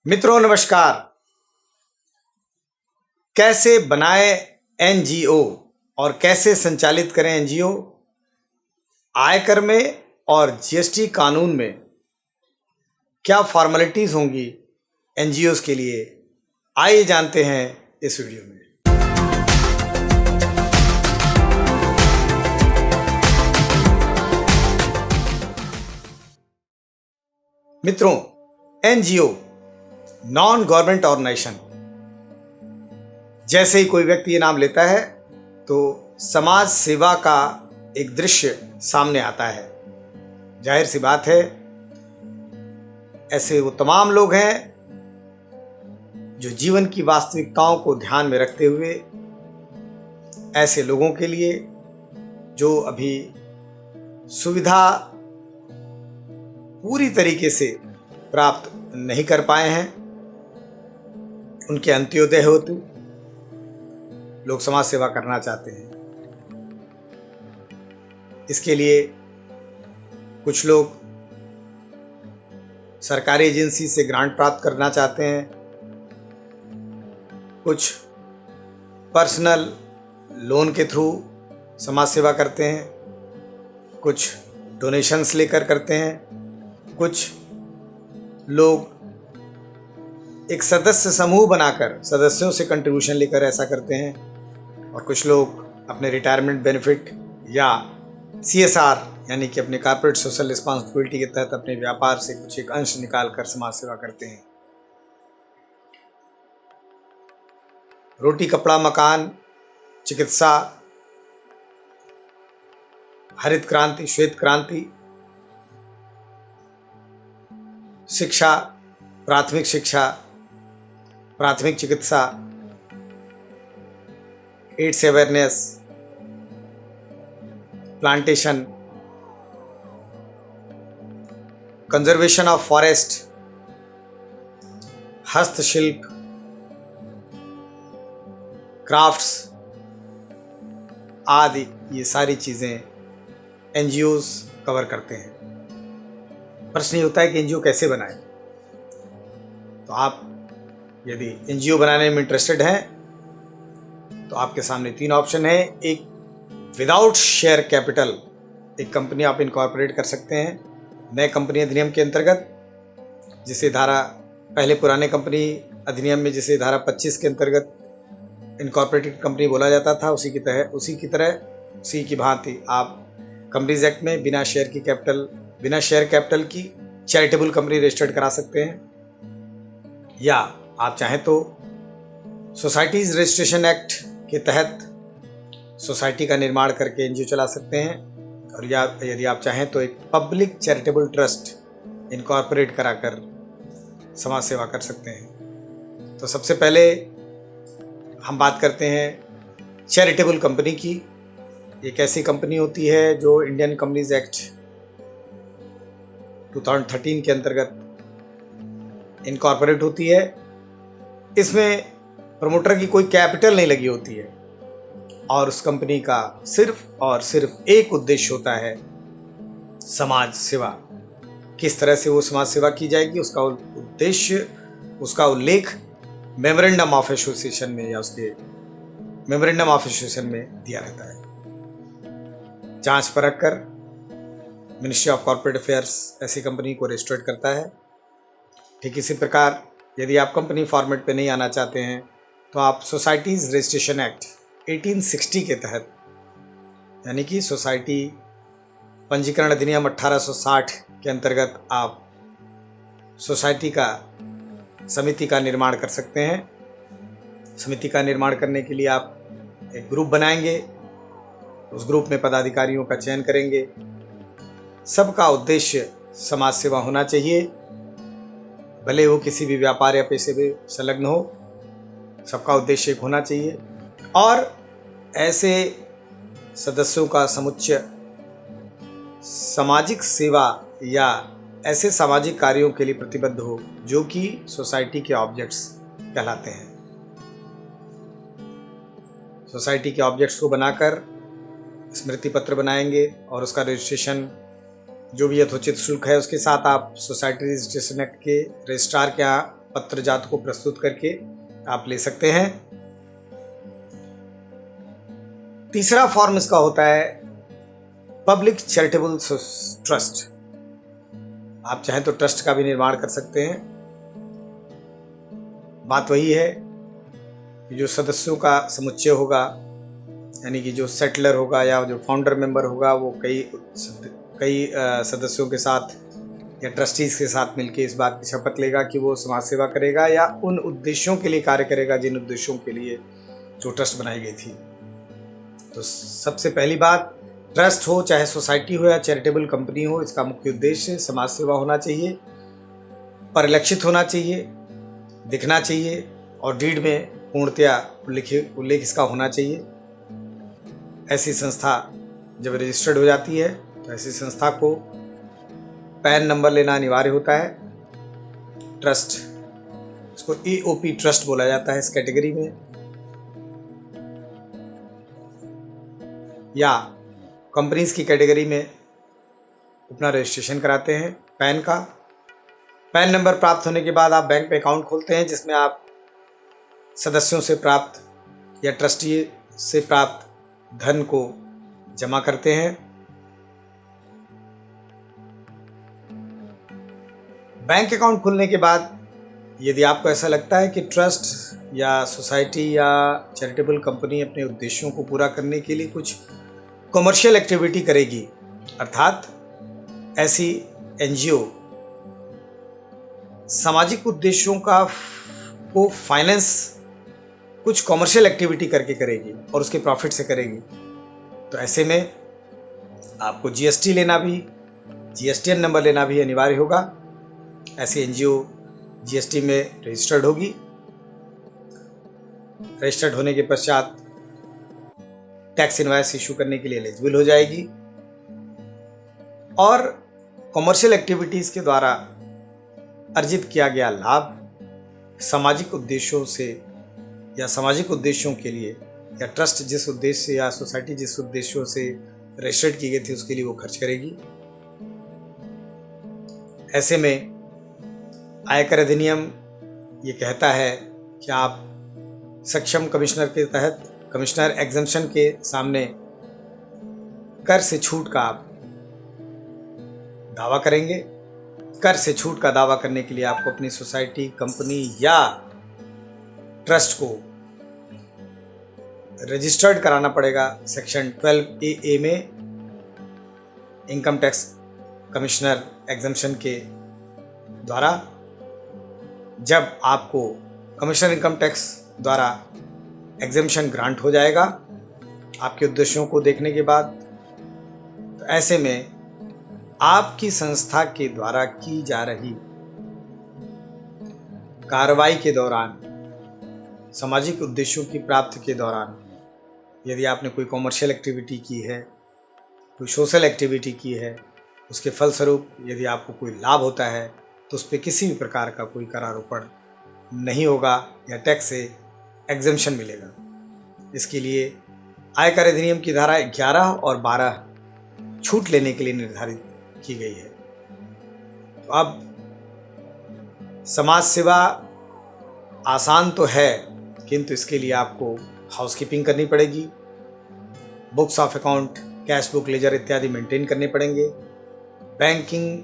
मित्रों नमस्कार। कैसे बनाए एनजीओ और कैसे संचालित करें एनजीओ, आयकर में और जीएसटी कानून में क्या फॉर्मेलिटीज होंगी एनजीओज के लिए, आइए जानते हैं इस वीडियो में। मित्रों, एनजीओ नॉन गवर्नमेंट ऑर्गेनाइजेशन, जैसे ही कोई व्यक्ति ये नाम लेता है तो समाज सेवा का एक दृश्य सामने आता है। जाहिर सी बात है, ऐसे वो तमाम लोग हैं जो जीवन की वास्तविकताओं को ध्यान में रखते हुए ऐसे लोगों के लिए जो अभी सुविधा पूरी तरीके से प्राप्त नहीं कर पाए हैं, उनके अंत्योदय हेतु लोग समाज सेवा करना चाहते हैं। इसके लिए कुछ लोग सरकारी एजेंसी से ग्रांट प्राप्त करना चाहते हैं, कुछ पर्सनल लोन के थ्रू समाज सेवा करते हैं, कुछ डोनेशंस लेकर करते हैं, कुछ लोग एक सदस्य समूह बनाकर सदस्यों से कंट्रीब्यूशन लेकर ऐसा करते हैं, और कुछ लोग अपने रिटायरमेंट बेनिफिट या सीएसआर यानी कि अपने कॉर्पोरेट सोशल रिस्पॉन्सिबिलिटी के तहत अपने व्यापार से कुछ एक अंश निकाल कर समाज सेवा करते हैं। रोटी कपड़ा मकान, चिकित्सा, हरित क्रांति, श्वेत क्रांति, शिक्षा, प्राथमिक शिक्षा, प्राथमिक चिकित्सा, AIDS awareness, plantation, conservation of forest, हस्तशिल्प, क्राफ्ट्स आदि, ये सारी चीज़ें एनजीओज कवर करते हैं। प्रश्न ये होता है कि एनजीओ कैसे बनाएं। तो आप यदि एनजीओ बनाने में इंटरेस्टेड हैं तो आपके सामने 3 ऑप्शन है। एक, विदाउट शेयर कैपिटल एक कंपनी आप इनकॉर्पोरेट कर सकते हैं नए कंपनी अधिनियम के अंतर्गत, जिसे पहले पुराने कंपनी अधिनियम में जिसे धारा 25 के अंतर्गत इनकॉर्पोरेटेड कंपनी बोला जाता था, उसी की भांति आप कंपनीज एक्ट में बिना शेयर कैपिटल की चैरिटेबल कंपनी रजिस्टर्ड करा सकते हैं, या आप चाहें तो सोसाइटीज़ रजिस्ट्रेशन एक्ट के तहत सोसाइटी का निर्माण करके एनजीओ चला सकते हैं, और या यदि आप चाहें तो एक पब्लिक चैरिटेबल ट्रस्ट इनकॉर्पोरेट कराकर समाज सेवा कर सकते हैं। तो सबसे पहले हम बात करते हैं चैरिटेबल कंपनी की। एक ऐसी कंपनी होती है जो इंडियन कंपनीज एक्ट 2013 के अंतर्गत इनकॉर्पोरेट होती है। इसमें प्रमोटर की कोई कैपिटल नहीं लगी होती है, और उस कंपनी का सिर्फ और सिर्फ एक उद्देश्य होता है, समाज सेवा। किस तरह से वो समाज सेवा की जाएगी, उसका उद्देश्य, उसका उल्लेख मेमोरेंडम ऑफ एसोसिएशन में या उसके मेमोरेंडम ऑफ एसोसिएशन में दिया रहता है। जांच परख कर मिनिस्ट्री ऑफ कॉर्पोरेट अफेयर्स ऐसी कंपनी को रजिस्टर्ड करता है। ठीक इसी प्रकार यदि आप कंपनी फॉर्मेट पे नहीं आना चाहते हैं तो आप सोसाइटीज़ रजिस्ट्रेशन एक्ट 1860 के तहत, यानी कि सोसाइटी पंजीकरण अधिनियम 1860 के अंतर्गत आप समिति का निर्माण कर सकते हैं। समिति का निर्माण करने के लिए आप एक ग्रुप बनाएंगे, उस ग्रुप में पदाधिकारियों का चयन करेंगे। सबका उद्देश्य समाज सेवा होना चाहिए, भले वो किसी भी व्यापार या पेशे में संलग्न हो, सबका उद्देश्य एक होना चाहिए। और ऐसे सदस्यों का समुच्चय सामाजिक सेवा या ऐसे सामाजिक कार्यों के लिए प्रतिबद्ध हो जो कि सोसाइटी के ऑब्जेक्ट्स कहलाते हैं। सोसाइटी के ऑब्जेक्ट्स को बनाकर स्मृति पत्र बनाएंगे, और उसका रजिस्ट्रेशन जो भी यथोचित शुल्क है उसके साथ आप सोसाइटी रजिस्ट्रेशन एक्ट के रजिस्ट्रार के यहाँ पत्र जात को प्रस्तुत करके आप ले सकते हैं। तीसरा फॉर्म इसका होता है पब्लिक चैरिटेबल ट्रस्ट। आप चाहें तो ट्रस्ट का भी निर्माण कर सकते हैं। बात वही है कि जो सदस्यों का समुच्चय होगा, यानी कि जो सेटलर होगा या जो फाउंडर मेंबर होगा, वो कई सदस्यों के साथ या ट्रस्टीज के साथ मिलकर इस बात की शपथ लेगा कि वो समाज सेवा करेगा या उन उद्देश्यों के लिए कार्य करेगा जिन उद्देश्यों के लिए जो ट्रस्ट बनाई गई थी। तो सबसे पहली बात, ट्रस्ट हो चाहे सोसाइटी हो या चैरिटेबल कंपनी हो, इसका मुख्य उद्देश्य समाज सेवा होना चाहिए, परिलक्षित होना चाहिए, दिखना चाहिए और डीड में पूर्णतया उल्लेख इसका होना चाहिए। ऐसी संस्था जब रजिस्टर्ड हो जाती है तो ऐसी संस्था को पैन नंबर लेना अनिवार्य होता है। ट्रस्ट, इसको EOP ट्रस्ट बोला जाता है इस कैटेगरी में, या कंपनीज की कैटेगरी में अपना रजिस्ट्रेशन कराते हैं पैन का। पैन नंबर प्राप्त होने के बाद आप बैंक में अकाउंट खोलते हैं जिसमें आप सदस्यों से प्राप्त या ट्रस्टी से प्राप्त धन को जमा करते हैं। बैंक अकाउंट खुलने के बाद यदि आपको ऐसा लगता है कि ट्रस्ट या सोसाइटी या चैरिटेबल कंपनी अपने उद्देश्यों को पूरा करने के लिए कुछ कमर्शियल एक्टिविटी करेगी, अर्थात ऐसी NGO सामाजिक उद्देश्यों को फाइनेंस कुछ कमर्शियल एक्टिविटी करके करेगी और उसके प्रॉफिट से करेगी, तो ऐसे में आपको GSTN नंबर लेना भी अनिवार्य होगा। ऐसी NGO GST में रजिस्टर्ड होगी। रजिस्टर्ड होने के पश्चात टैक्स इनवॉइस इशू करने के लिए एलिजिबल हो जाएगी और कमर्शियल एक्टिविटीज़ के द्वारा अर्जित किया गया लाभ सामाजिक उद्देश्यों से या सामाजिक उद्देश्यों के लिए या ट्रस्ट जिस उद्देश्य से या सोसाइटी जिस उद्देश्यों से रजिस्टर्ड की गई थी उसके लिए वो खर्च करेगी। ऐसे में आयकर अधिनियम ये कहता है कि आप सक्षम कमिश्नर के तहत कमिश्नर एग्जम्पशन के सामने कर से छूट का आप दावा करेंगे। कर से छूट का दावा करने के लिए आपको अपनी सोसाइटी, कंपनी या ट्रस्ट को रजिस्टर्ड कराना पड़ेगा सेक्शन 12AA में इनकम टैक्स कमिश्नर एग्जम्पशन के द्वारा। जब आपको कमिश्नर इनकम टैक्स द्वारा एग्जम्पशन ग्रांट हो जाएगा आपके उद्देश्यों को देखने के बाद, तो ऐसे में आपकी संस्था के द्वारा की जा रही कार्रवाई के दौरान, सामाजिक उद्देश्यों की प्राप्ति के दौरान, यदि आपने कोई कॉमर्शियल एक्टिविटी की है, कोई सोशल एक्टिविटी की है, उसके फलस्वरूप यदि आपको कोई लाभ होता है तो उस पर किसी भी प्रकार का कोई करारोपण नहीं होगा या टैक्स से एग्जम्पशन मिलेगा। इसके लिए आयकर अधिनियम की धारा 11 और 12 छूट लेने के लिए निर्धारित की गई है। तो अब समाज सेवा आसान तो है, किंतु इसके लिए आपको हाउसकीपिंग करनी पड़ेगी, books of account, cash book, ledger इत्यादि मेंटेन करने पड़ेंगे, बैंकिंग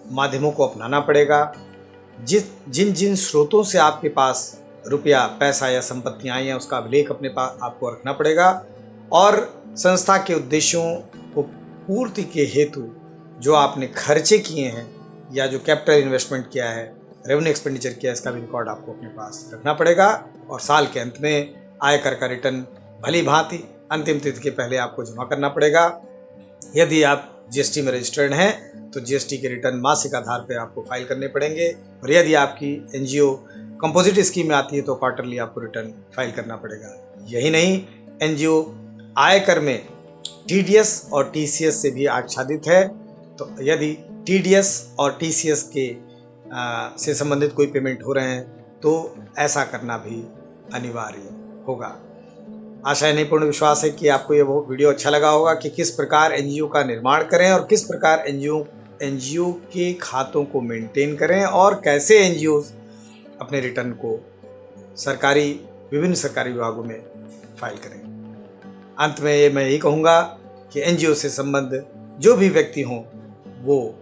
माध्यमों को अपनाना पड़ेगा। जिन स्रोतों से आपके पास रुपया, पैसा या संपत्तियाँ आई हैं उसका अभिलेख अपने पास आपको रखना पड़ेगा और संस्था के उद्देश्यों को पूर्ति के हेतु जो आपने खर्चे किए हैं या जो कैपिटल इन्वेस्टमेंट किया है, रेवेन्यू एक्सपेंडिचर किया है, इसका भी रिकॉर्ड आपको अपने पास रखना पड़ेगा और साल के अंत में आयकर का रिटर्न भली भांति अंतिम तिथि के पहले आपको जमा करना पड़ेगा। यदि आप GST में रजिस्टर्ड हैं तो GST के रिटर्न मासिक आधार पर आपको फाइल करने पड़ेंगे और यदि आपकी NGO कंपोजिट स्कीम में आती है तो क्वार्टरली आपको रिटर्न फाइल करना पड़ेगा। यही नहीं, NGO आयकर में TDS और TCS से भी आच्छादित है, तो यदि TDS और TCS के से संबंधित कोई पेमेंट हो रहे हैं तो ऐसा करना भी अनिवार्य होगा। आशा है, पूर्ण विश्वास है कि आपको ये वीडियो अच्छा लगा होगा कि किस प्रकार NGO का निर्माण करें और किस प्रकार NGO के खातों को मेंटेन करें और कैसे NGO अपने रिटर्न को विभिन्न सरकारी विभागों में फाइल करें। अंत में मैं यही कहूँगा कि एनजीओ से संबंध जो भी व्यक्ति हों वो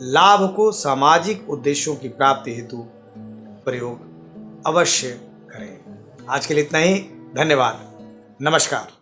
लाभ को सामाजिक उद्देश्यों की प्राप्ति हेतु प्रयोग अवश्य करें। आज के लिए इतना ही। धन्यवाद। नमस्कार।